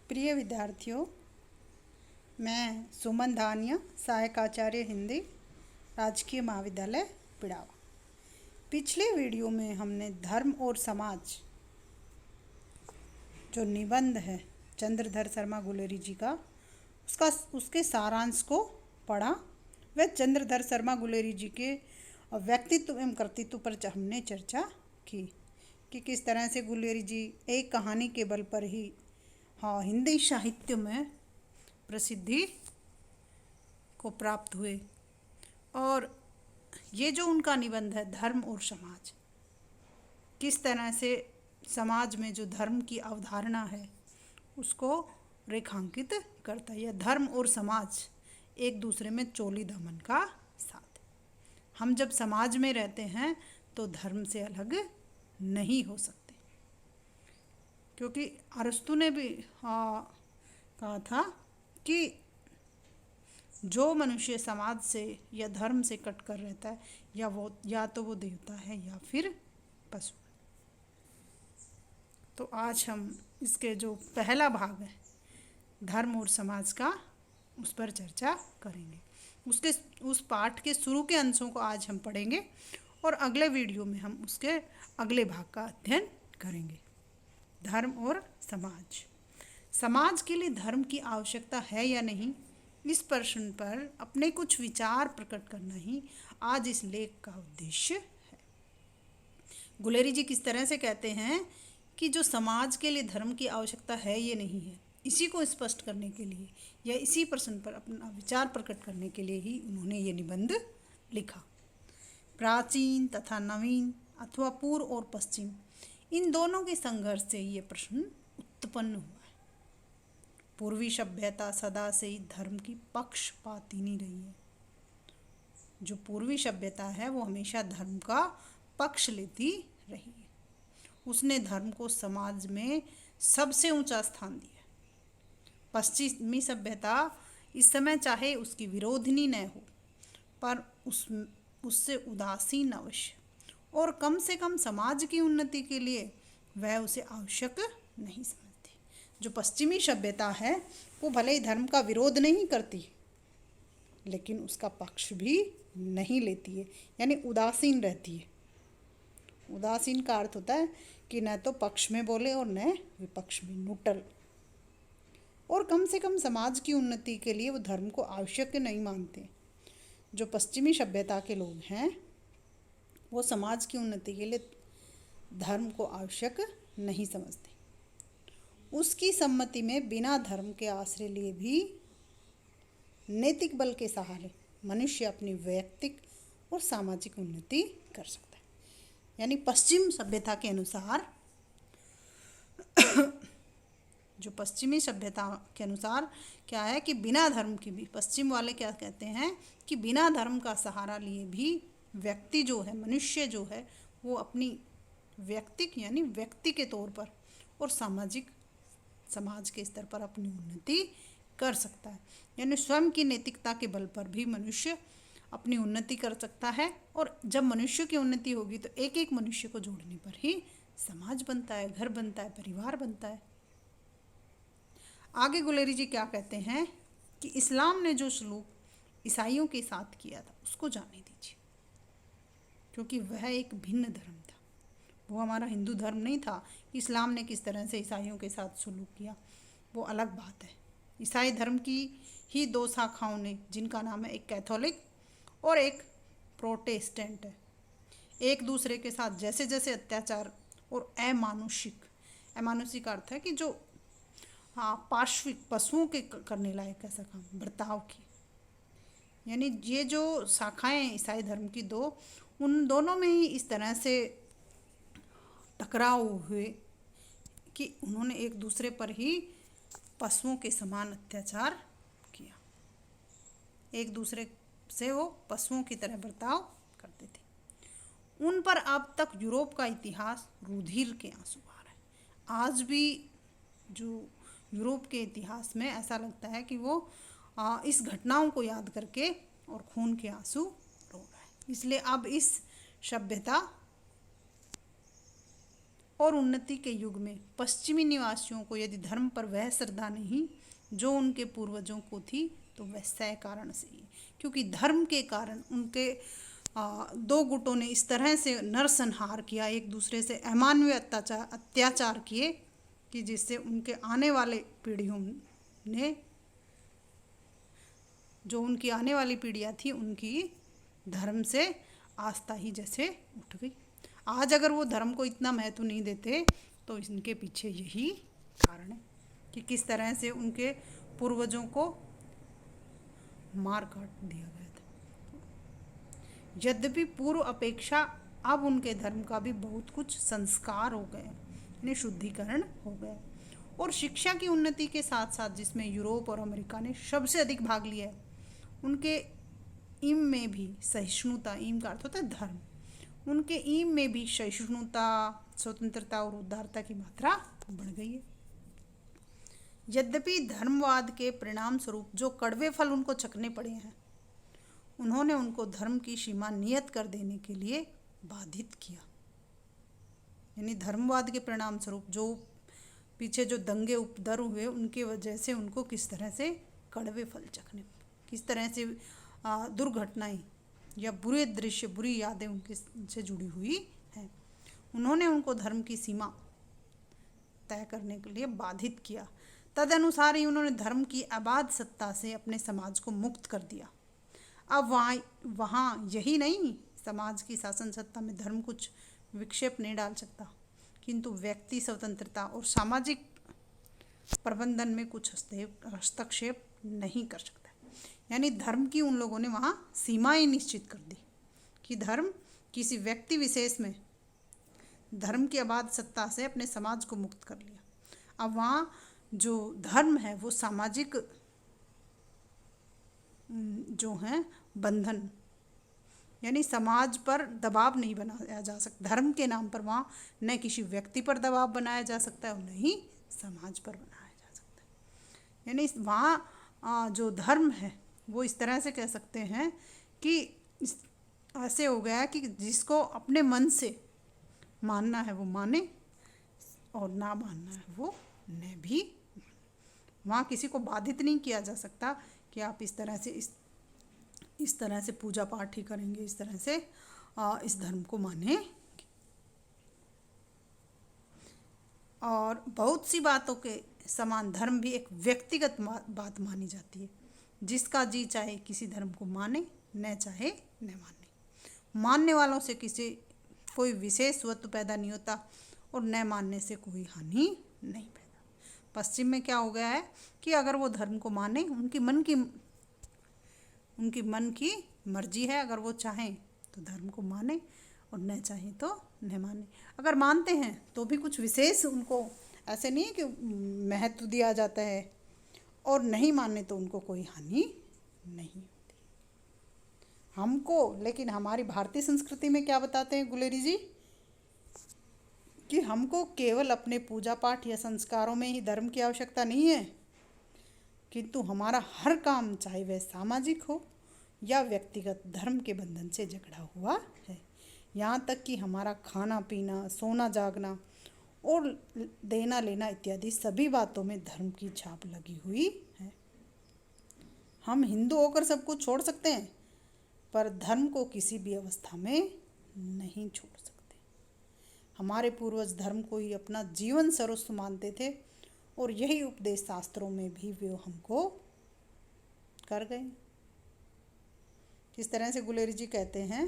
प्रिय विद्यार्थियों, मैं सुमन धानिया, सहायक आचार्य हिंदी, राजकीय महाविद्यालय पिड़ावा। पिछले वीडियो में हमने धर्म और समाज जो निबंध है चंद्रधर शर्मा गुलेरी जी का उसके सारांश को पढ़ा। वह चंद्रधर शर्मा गुलेरी जी के व्यक्तित्व एवं कर्तृत्व पर हमने चर्चा की कि किस तरह से गुलेरी जी एक कहानी के बल पर ही हिंदी साहित्य में प्रसिद्धि को प्राप्त हुए। और ये जो उनका निबंध है धर्म और समाज, किस तरह से समाज में जो धर्म की अवधारणा है उसको रेखांकित करता है। यह धर्म और समाज एक दूसरे में चोली दामन का साथ है। हम जब समाज में रहते हैं तो धर्म से अलग नहीं हो सकते, क्योंकि अरस्तु ने भी कहा था कि जो मनुष्य समाज से या धर्म से कट कर रहता है या तो वो देवता है या फिर पशु। तो आज हम इसके जो पहला भाग है धर्म और समाज का, उस पर चर्चा करेंगे। उस पाठ के शुरू के अंशों को आज हम पढ़ेंगे और अगले वीडियो में हम उसके अगले भाग का अध्ययन करेंगे। धर्म और समाज। समाज के लिए धर्म की आवश्यकता है या नहीं, इस प्रश्न पर अपने कुछ विचार प्रकट करना ही आज इस लेख का उद्देश्य है। गुलेरी जी किस तरह से कहते हैं कि जो समाज के लिए धर्म की आवश्यकता है या नहीं है, इसी को स्पष्ट करने के लिए या इसी प्रश्न पर अपना विचार प्रकट करने के लिए ही उन्होंने ये निबंध लिखा। प्राचीन तथा नवीन अथवा पूर्व और पश्चिम, इन दोनों के संघर्ष से ये प्रश्न उत्पन्न हुआ है। पूर्वी सभ्यता सदा से ही धर्म की पक्षपाती नहीं रही है। जो पूर्वी सभ्यता है वो हमेशा धर्म का पक्ष लेती रही है। उसने धर्म को समाज में सबसे ऊंचा स्थान दिया। पश्चिमी सभ्यता इस समय चाहे उसकी विरोधिनी न हो, पर उससे उदासीन अवश्य, और कम से कम समाज की उन्नति के लिए वह उसे आवश्यक नहीं समझती। जो पश्चिमी सभ्यता है वो भले ही धर्म का विरोध नहीं करती, लेकिन उसका पक्ष भी नहीं लेती है, यानी उदासीन रहती है। उदासीन का अर्थ होता है कि न तो पक्ष में बोले और न विपक्ष में, न्यूट्रल। और कम से कम समाज की उन्नति के लिए वो धर्म को आवश्यक नहीं मानते। जो पश्चिमी सभ्यता के लोग हैं वो समाज की उन्नति के लिए धर्म को आवश्यक नहीं समझते। उसकी सम्मति में बिना धर्म के आश्रय लिए भी नैतिक बल के सहारे मनुष्य अपनी वैयक्तिक और सामाजिक उन्नति कर सकता है। यानी पश्चिम सभ्यता के अनुसार जो पश्चिमी सभ्यता के अनुसार क्या है कि बिना धर्म की भी, पश्चिम वाले क्या कहते हैं कि बिना धर्म का सहारा लिए भी व्यक्ति जो है, मनुष्य जो है, वो अपनी व्यक्तिक यानी व्यक्ति के तौर पर और सामाजिक समाज के स्तर पर अपनी उन्नति कर सकता है। यानी स्वयं की नैतिकता के बल पर भी मनुष्य अपनी उन्नति कर सकता है। और जब मनुष्य की उन्नति होगी तो एक एक मनुष्य को जोड़ने पर ही समाज बनता है, घर बनता है, परिवार बनता है। आगे गुलेरी जी क्या कहते हैं कि इस्लाम ने जो सलूक ईसाइयों के साथ किया था उसको जाने दीजिए, क्योंकि वह एक भिन्न धर्म था। वो हमारा हिंदू धर्म नहीं था। इस्लाम ने किस तरह से ईसाइयों के साथ सलूक किया वो अलग बात है। ईसाई धर्म की ही दो शाखाओं ने, जिनका नाम है एक कैथोलिक और एक प्रोटेस्टेंट है, एक दूसरे के साथ जैसे जैसे अत्याचार और अमानुषिक अर्थ है कि जो पार्श्विक पशुओं के करने लायक ऐसा काम, बर्ताव की, यानी ये जो शाखाएं ईसाई धर्म की दो, उन दोनों में ही इस तरह से टकराव हुए कि उन्होंने एक दूसरे पर ही पशुओं के समान अत्याचार किया। एक दूसरे से वो पशुओं की तरह बर्ताव करते थे। उन पर अब तक यूरोप का इतिहास रुधिर के आंसू बहा रहा है। आज भी जो यूरोप के इतिहास में ऐसा लगता है कि वो इस घटनाओं को याद करके और खून के आंसू रो रहा है। इसलिए अब इस सभ्यता और उन्नति के युग में पश्चिमी निवासियों को यदि धर्म पर वह श्रद्धा नहीं जो उनके पूर्वजों को थी तो वह सह कारण से ही, क्योंकि धर्म के कारण उनके दो गुटों ने इस तरह से नरसंहार किया, एक दूसरे से अमानवीय अत्याचार किए कि जिससे उनके आने वाले पीढ़ियों ने, जो उनकी आने वाली पीढ़ियाँ थी, उनकी धर्म से आस्था ही जैसे उठ गई। आज अगर वो धर्म को इतना महत्व नहीं देते तो इनके पीछे यही कारण है कि किस तरह से उनके पूर्वजों को मार काट दिया गया था। यद्यपि पूर्व अपेक्षा अब उनके धर्म का भी बहुत कुछ संस्कार हो गए, यानी शुद्धिकरण हो गए। और शिक्षा की उन्नति के साथ साथ जिसमें यूरोप और अमेरिका ने सबसे अधिक भाग लिया है, उनके ईम में भी सहिष्णुता, ईम का अर्थ होता है धर्म, उनके ईम में भी सहिष्णुता, स्वतंत्रता और उदारता की मात्रा बढ़ गई है। यद्यपि धर्मवाद के परिणाम स्वरूप जो कड़वे फल उनको चखने पड़े हैं, उन्होंने उनको धर्म की सीमा नियत कर देने के लिए बाधित किया। यानी धर्मवाद के परिणाम स्वरूप जो पीछे जो दंगे उपद्रव हुए, उनकी वजह से उनको किस तरह से कड़वे फल चखने, किस तरह से दुर्घटनाएं या बुरे दृश्य, बुरी यादें उनके से जुड़ी हुई हैं। उन्होंने उनको धर्म की सीमा तय करने के लिए बाधित किया। तदनुसार ही उन्होंने धर्म की अबाध सत्ता से अपने समाज को मुक्त कर दिया। अब वहाँ यही नहीं, समाज की शासन सत्ता में धर्म कुछ विक्षेप नहीं डाल सकता, किंतु व्यक्ति स्वतंत्रता और सामाजिक प्रबंधन में कुछ हस्तक्षेप नहीं कर सकता। यानी धर्म की उन लोगों ने वहाँ सीमाएं निश्चित कर दी कि धर्म किसी व्यक्ति विशेष में धर्म की अबाध सत्ता से अपने समाज को मुक्त कर लिया। अब वहाँ जो धर्म है वो सामाजिक जो है बंधन, यानी समाज पर दबाव नहीं बनाया जा सकता। धर्म के नाम पर वहाँ न किसी व्यक्ति पर दबाव बनाया जा सकता है और न ही समाज पर बनाया जा सकता है। यानी वहाँ जो धर्म है वो इस तरह से कह सकते हैं कि ऐसे हो गया कि जिसको अपने मन से मानना है वो माने और ना मानना है वो न भी। वहाँ किसी को बाधित नहीं किया जा सकता कि आप इस तरह से पूजा पाठ ही करेंगे, इस तरह से इस धर्म को माने। और बहुत सी बातों के समान धर्म भी एक व्यक्तिगत बात मानी जाती है। जिसका जी चाहे किसी धर्म को माने, न चाहे न माने। मानने वालों से कोई विशेष स्वत्व पैदा नहीं होता और न मानने से कोई हानि नहीं पैदा। पश्चिम में क्या हो गया है कि अगर वो धर्म को माने, उनकी मन की मर्जी है, अगर वो चाहें तो धर्म को माने और न चाहें तो न माने। अगर मानते हैं तो भी कुछ विशेष उनको ऐसे नहीं है कि महत्व दिया जाता है, और नहीं मानने तो उनको कोई हानि नहीं होती हमको। लेकिन हमारी भारतीय संस्कृति में क्या बताते हैं गुलेरी जी कि हमको केवल अपने पूजा पाठ या संस्कारों में ही धर्म की आवश्यकता नहीं है, किंतु हमारा हर काम, चाहे वह सामाजिक हो या व्यक्तिगत, धर्म के बंधन से जकड़ा हुआ है। यहाँ तक कि हमारा खाना पीना, सोना जागना और देना लेना इत्यादि सभी बातों में धर्म की छाप लगी हुई है। हम हिंदू होकर सब कुछ छोड़ सकते हैं, पर धर्म को किसी भी अवस्था में नहीं छोड़ सकते। हमारे पूर्वज धर्म को ही अपना जीवन सर्वस्व मानते थे और यही उपदेश शास्त्रों में भी वे हमको कर गए। किस तरह से गुलेरी जी कहते हैं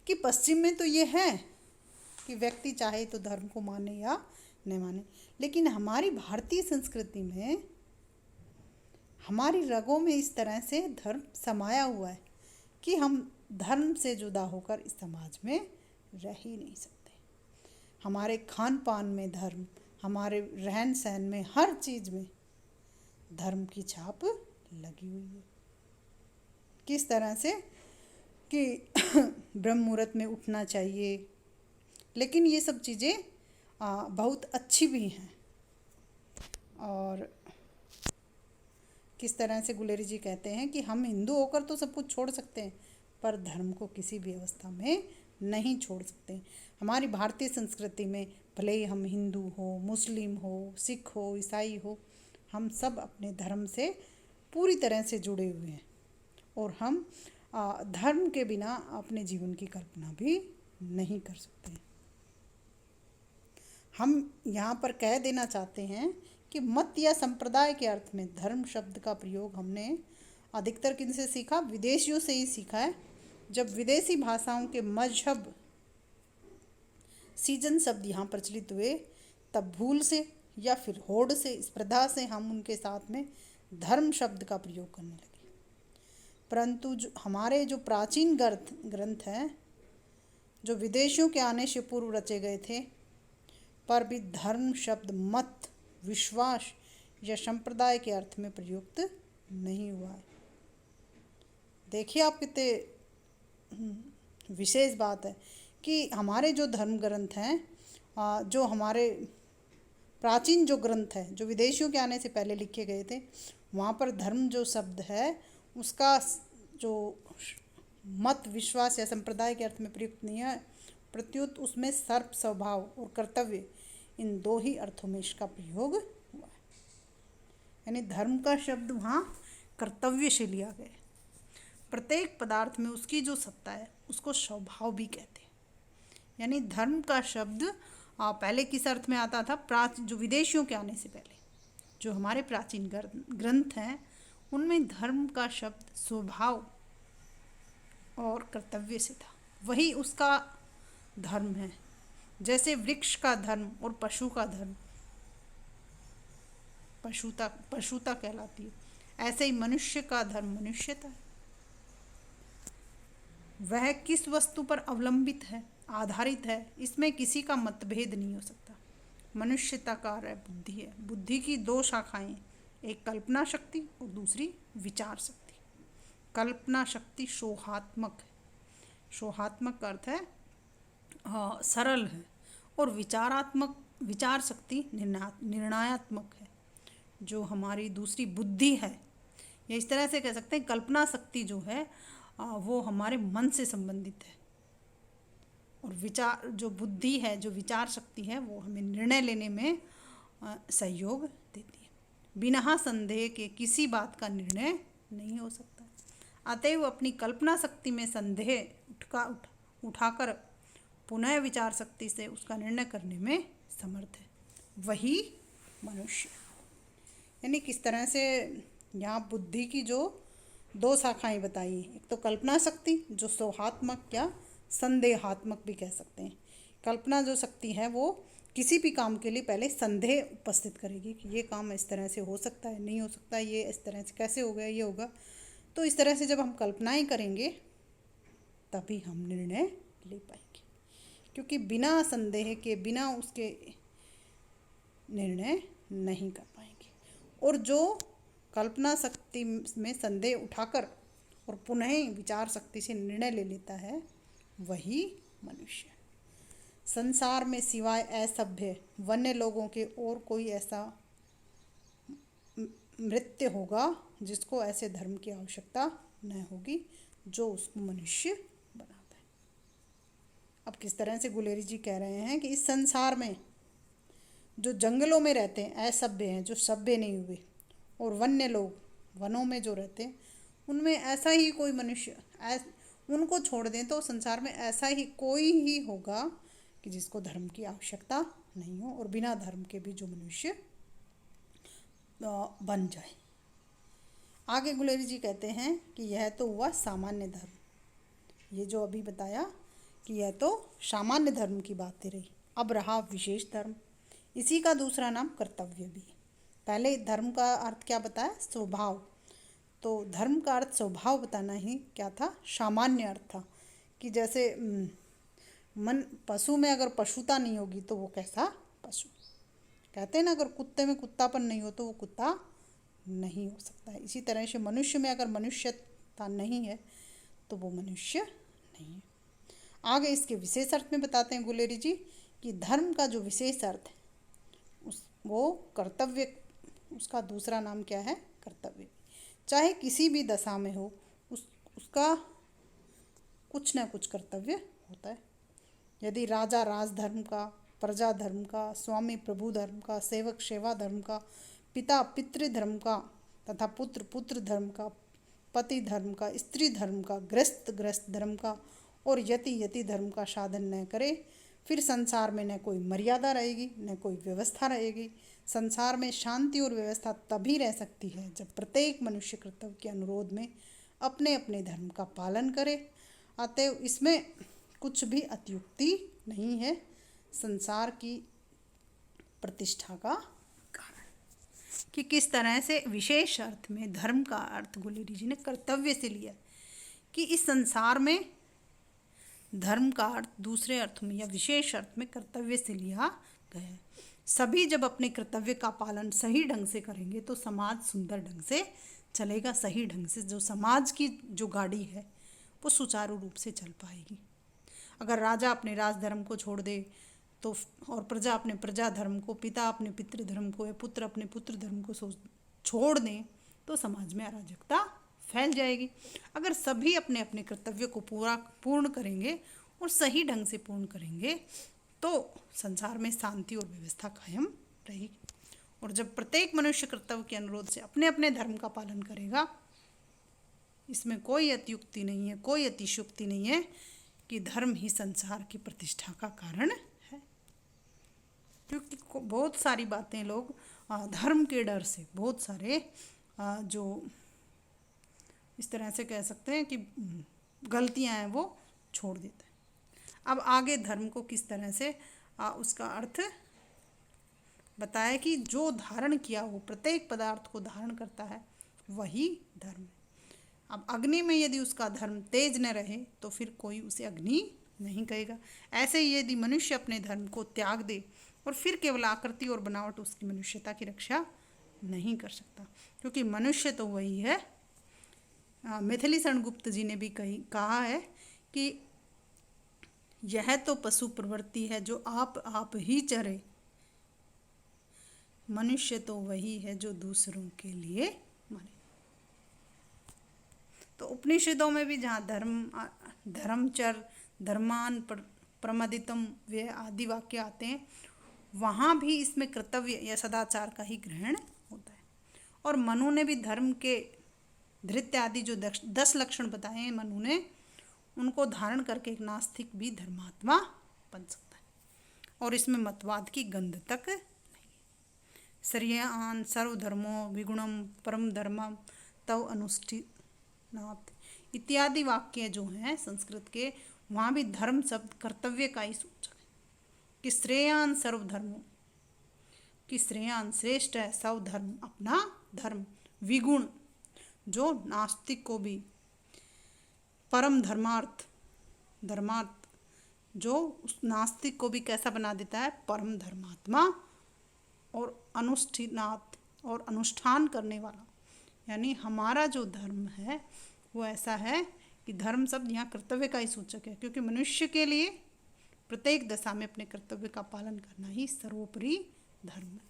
कि पश्चिम में तो ये है कि व्यक्ति चाहे तो धर्म को माने या न माने, लेकिन हमारी भारतीय संस्कृति में, हमारी रगों में इस तरह से धर्म समाया हुआ है कि हम धर्म से जुदा होकर इस समाज में रह ही नहीं सकते। हमारे खान पान में धर्म, हमारे रहन सहन में, हर चीज़ में धर्म की छाप लगी हुई है। किस तरह से कि ब्रह्म मुहूर्त में उठना चाहिए, लेकिन ये सब चीज़ें बहुत अच्छी भी हैं। और किस तरह से गुलेरी जी कहते हैं कि हम हिंदू होकर तो सब कुछ छोड़ सकते हैं, पर धर्म को किसी भी अवस्था में नहीं छोड़ सकते। हमारी भारतीय संस्कृति में भले ही हम हिंदू हो, मुस्लिम हो, सिख हो, ईसाई हो, हम सब अपने धर्म से पूरी तरह से जुड़े हुए हैं और हम धर्म के बिना अपने जीवन की कल्पना भी नहीं कर सकते। हम यहाँ पर कह देना चाहते हैं कि मत या संप्रदाय के अर्थ में धर्म शब्द का प्रयोग हमने अधिकतर किनसे सीखा? विदेशियों से ही सीखा है। जब विदेशी भाषाओं के मजहब सीजन शब्द यहाँ प्रचलित हुए तब भूल से या फिर होड़ से, स्पर्धा से हम उनके साथ में धर्म शब्द का प्रयोग करने लगे। परंतु जो हमारे जो प्राचीन ग्रंथ हैं जो विदेशियों के आने से पूर्व रचे गए थे, पर भी धर्म शब्द मत, विश्वास या संप्रदाय के अर्थ में प्रयुक्त नहीं हुआ है। देखिए आप कितने विशेष बात है कि हमारे जो धर्म ग्रंथ हैं, जो हमारे प्राचीन जो ग्रंथ हैं जो विदेशियों के आने से पहले लिखे गए थे, वहाँ पर धर्म जो शब्द है उसका जो मत, विश्वास या संप्रदाय के अर्थ में प्रयुक्त नहीं है, प्रत्युत उसमें सर्प, स्वभाव और कर्तव्य, इन दो ही अर्थों में इसका प्रयोग हुआ है। यानी धर्म का शब्द वहाँ कर्तव्य से लिया गया है। प्रत्येक पदार्थ में उसकी जो सत्ता है उसको स्वभाव भी कहते हैं। यानी धर्म का शब्द पहले किस अर्थ में आता था? जो विदेशियों के आने से पहले जो हमारे प्राचीन ग्रंथ हैं उनमें धर्म का शब्द स्वभाव और कर्तव्य से था, वही उसका धर्म है। जैसे वृक्ष का धर्म और पशु का धर्म पशुता कहलाती है, ऐसे ही मनुष्य का धर्म मनुष्यता है। वह किस वस्तु पर अवलंबित है, आधारित है, इसमें किसी का मतभेद नहीं हो सकता। मनुष्यता का है बुद्धि है। बुद्धि की दो शाखाएं, एक कल्पना शक्ति और दूसरी विचार शक्ति। कल्पना शक्ति सोहात्मक है, सोहात्मक का अर्थ है सरल है, और विचार शक्ति निर्णयात्मक है। जो हमारी दूसरी बुद्धि है, या इस तरह से कह सकते हैं कल्पना शक्ति जो है वो हमारे मन से संबंधित है, और विचार जो बुद्धि है, जो विचार शक्ति है, वो हमें निर्णय लेने में सहयोग देती है। बिना संदेह के किसी बात का निर्णय नहीं हो सकता। अतएव अपनी कल्पना शक्ति में संदेह उठाकर पुनः विचार शक्ति से उसका निर्णय करने में समर्थ है, वही मनुष्य। यानी किस तरह से यहाँ बुद्धि की जो दो शाखाएं बताई हैं, एक तो कल्पना शक्ति जो सोहात्मक या संदेहात्मक भी कह सकते हैं। कल्पना जो शक्ति है वो किसी भी काम के लिए पहले संदेह उपस्थित करेगी कि ये काम इस तरह से हो सकता है, नहीं हो सकता, ये इस तरह से कैसे हो गया, ये होगा। तो इस तरह से जब हम कल्पनाएं करेंगे तभी हम निर्णय ले पाएंगे, क्योंकि बिना संदेह के, बिना उसके निर्णय नहीं कर पाएंगे। और जो कल्पना शक्ति में संदेह उठाकर और पुनः विचार शक्ति से निर्णय ले लेता है, वही मनुष्य। संसार में सिवाय असभ्य वन्य लोगों के और कोई ऐसा मृत्य होगा जिसको ऐसे धर्म की आवश्यकता न होगी जो उसको मनुष्य बनाता है। अब किस तरह से गुलेरी जी कह रहे हैं कि इस संसार में जो जंगलों में रहते हैं असभ्य हैं, जो सभ्य नहीं हुए, और वन्य लोग वनों में जो रहते हैं उनमें ऐसा ही कोई मनुष्य, उनको छोड़ दें तो संसार में ऐसा ही कोई ही होगा कि जिसको धर्म की आवश्यकता नहीं हो और बिना धर्म के भी जो मनुष्य बन जाए। आगे गुलेरी जी कहते हैं कि यह तो हुआ सामान्य धर्म, ये जो अभी बताया कि यह तो सामान्य धर्म की बातें रही। अब रहा विशेष धर्म, इसी का दूसरा नाम कर्तव्य भी। पहले धर्म का अर्थ क्या बताया? स्वभाव। तो धर्म का अर्थ स्वभाव बताना ही क्या था? सामान्य अर्थ था कि जैसे मन पशु में अगर पशुता नहीं होगी तो वो कैसा पशु। कहते हैं ना, अगर कुत्ते में कुत्तापन नहीं हो तो वो कुत्ता नहीं हो सकता है। इसी तरह से मनुष्य में अगर मनुष्यता नहीं है तो वो मनुष्य नहीं है। आगे इसके विशेष अर्थ में बताते हैं गुलेरी जी कि धर्म का जो विशेष अर्थ है वो कर्तव्य, उसका दूसरा नाम क्या है? कर्तव्य। चाहे किसी भी दशा में हो उसका कुछ ना कुछ कर्तव्य होता है। यदि राजा राजधर्म का, प्रजा धर्म का, स्वामी प्रभु धर्म का, सेवक सेवा धर्म का, पिता पितृधर्म का तथा पुत्र पुत्र धर्म का, पति धर्म का, स्त्री धर्म का, गृहस्थ गृहस्थ धर्म का और यति यति धर्म का साधन न करे, फिर संसार में न कोई मर्यादा रहेगी न कोई व्यवस्था रहेगी। संसार में शांति और व्यवस्था तभी रह सकती है जब प्रत्येक मनुष्य कर्तव्य के अनुरोध में अपने अपने धर्म का पालन करे। अतएव इसमें कुछ भी अत्युक्ति नहीं है। संसार की प्रतिष्ठा का कारण कि किस तरह से विशेष अर्थ में धर्म का अर्थ गुलेरी जी ने कर्तव्य से लिया कि इस संसार में धर्म का अर्थ दूसरे अर्थ में या विशेष अर्थ में कर्तव्य से लिया गया है। सभी जब अपने कर्तव्य का पालन सही ढंग से करेंगे तो समाज सुंदर ढंग से चलेगा। सही ढंग से जो समाज की जो गाड़ी है वो सुचारू रूप से चल पाएगी। अगर राजा अपने राजधर्म को छोड़ दे तो और प्रजा अपने प्रजा धर्म को, पिता अपने पितृ धर्म को या पुत्र अपने पुत्र धर्म को छोड़ दें तो समाज में अराजकता फैल जाएगी। अगर सभी अपने अपने कर्तव्य को पूर्ण करेंगे और सही ढंग से पूर्ण करेंगे तो संसार में शांति और व्यवस्था कायम रहेगी। और जब प्रत्येक मनुष्य कर्तव्य के अनुरोध से अपने अपने धर्म का पालन करेगा, इसमें कोई अतियुक्ति नहीं है, कोई अतिशयोक्ति नहीं है कि धर्म ही संसार की प्रतिष्ठा का कारण है। क्योंकि बहुत सारी बातें लोग धर्म के डर से बहुत सारे जो इस तरह से कह सकते हैं कि गलतियां हैं वो छोड़ देते हैं। अब आगे धर्म को किस तरह से उसका अर्थ बताया कि जो धारण किया हो प्रत्येक पदार्थ को धारण करता है वही धर्म है। अब अग्नि में यदि उसका धर्म तेज न रहे तो फिर कोई उसे अग्नि नहीं कहेगा। ऐसे ही यदि मनुष्य अपने धर्म को त्याग दे और फिर केवल आकृति और बनावट उसकी मनुष्यता की रक्षा नहीं कर सकता, क्योंकि मनुष्य तो वही है। मैथिली शरण गुप्त जी ने भी कहा है कि यह तो पशु प्रवृत्ति है जो आप ही चरे, मनुष्य तो वही है जो दूसरों के लिए मरे। तो उपनिषदों में भी जहाँ धर्मचर, धर्मान प्रमदितम वे आदि वाक्य आते हैं, वहाँ भी इसमें कर्तव्य या सदाचार का ही ग्रहण होता है। और मनु ने भी धर्म के धृत्य आदि जो 10 लक्षण बताए हैं मनु ने, उनको धारण करके एक नास्तिक भी धर्मात्मा बन सकता है और इसमें मतवाद की गंध तक नहीं। श्रेयान सर्वधर्मो विगुणम परम धर्मम तव अनुष्ठिनात् इत्यादि वाक्य जो हैं संस्कृत के, वहाँ भी धर्म शब्द कर्तव्य का ही सूचक है कि श्रेयान सर्वधर्मो, कि श्रेयान श्रेष्ठ है, सब धर्म अपना धर्म, विगुण जो नास्तिक को भी, परम धर्मार्थ जो उस नास्तिक को भी कैसा बना देता है, परम धर्मात्मा, और अनुष्ठिनात् और अनुष्ठान करने वाला। यानी हमारा जो धर्म है वो ऐसा है कि धर्म शब्द यहाँ कर्तव्य का ही सूचक है, क्योंकि मनुष्य के लिए प्रत्येक दशा में अपने कर्तव्य का पालन करना ही सर्वोपरि धर्म है।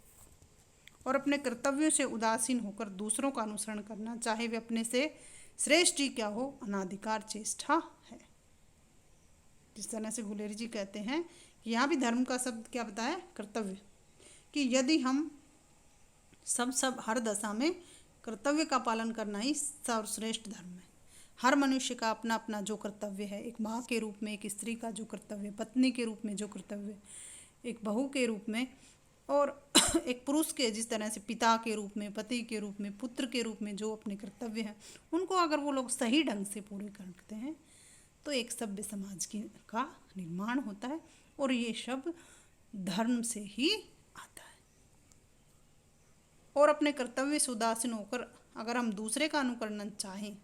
और अपने कर्तव्यों से उदासीन होकर दूसरों का अनुसरण करना, चाहे वे अपने से श्रेष्ठ ही क्या हो, अनाधिकार चेष्टा है। जिस तरह से गुलेरी जी कहते हैं कि यहाँ भी धर्म का शब्द क्या बताया, कर्तव्य, कि यदि हम सब हर दशा में कर्तव्य का पालन करना ही सर्वश्रेष्ठ धर्म है। हर मनुष्य का अपना अपना जो कर्तव्य है, एक माँ के रूप में, एक स्त्री का जो कर्तव्य, पत्नी के रूप में जो कर्तव्य, एक बहू के रूप में, और एक पुरुष के जिस तरह से पिता के रूप में, पति के रूप में, पुत्र के रूप में जो अपने कर्तव्य हैं, उनको अगर वो लोग सही ढंग से पूरे करते हैं तो एक सभ्य समाज का निर्माण होता है। और ये सब धर्म से ही आता है। और अपने कर्तव्य से उदासीन होकर अगर हम दूसरे का अनुकरण चाहें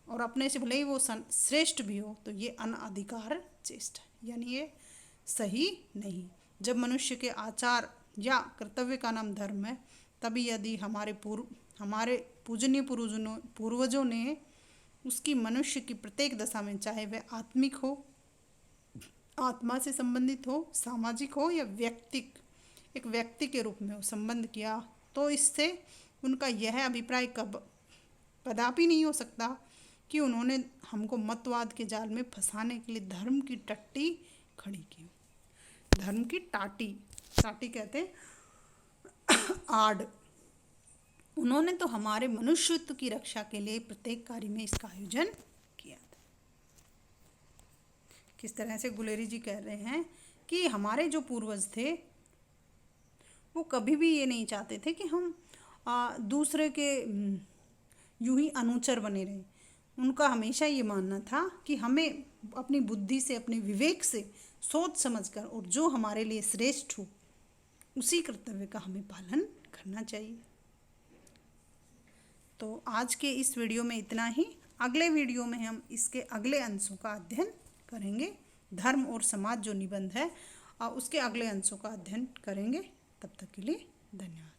और अपने से भले ही वो श्रेष्ठ भी हो, तो ये अनधिकार चेष्टा है, यानी ये सही नहीं। जब मनुष्य के आचार या कर्तव्य का नाम धर्म है, तभी यदि हमारे पूजनीय पूर्वजों ने उसकी मनुष्य की प्रत्येक दशा में, चाहे वह आत्मिक हो, आत्मा से संबंधित हो, सामाजिक हो या एक व्यक्ति के रूप में हो, संबंध किया, तो इससे उनका यह अभिप्राय कदापि नहीं हो सकता कि उन्होंने हमको मतवाद के जाल में फंसाने के लिए धर्म की टट्टी खड़ी की हूँ। धर्म की टाटी, टाटी कहते हैं आड़, उन्होंने तो हमारे मनुष्यत्व की रक्षा के लिए प्रत्येक कार्य में इसका आयोजन किया था। किस तरह से गुलेरी जी कह रहे हैं कि हमारे जो पूर्वज थे वो कभी भी ये नहीं चाहते थे कि हम दूसरे के यूं ही अनुचर बने रहें। उनका हमेशा ये मानना था कि हमें अपनी बुद्धि से, अपने विवेक से सोच समझकर और जो हमारे लिए श्रेष्ठ हो उसी कर्तव्य का हमें पालन करना चाहिए। तो आज के इस वीडियो में इतना ही। अगले वीडियो में हम इसके अगले अंशों का अध्ययन करेंगे। धर्म और समाज जो निबंध है उसके अगले अंशों का अध्ययन करेंगे। तब तक के लिए धन्यवाद।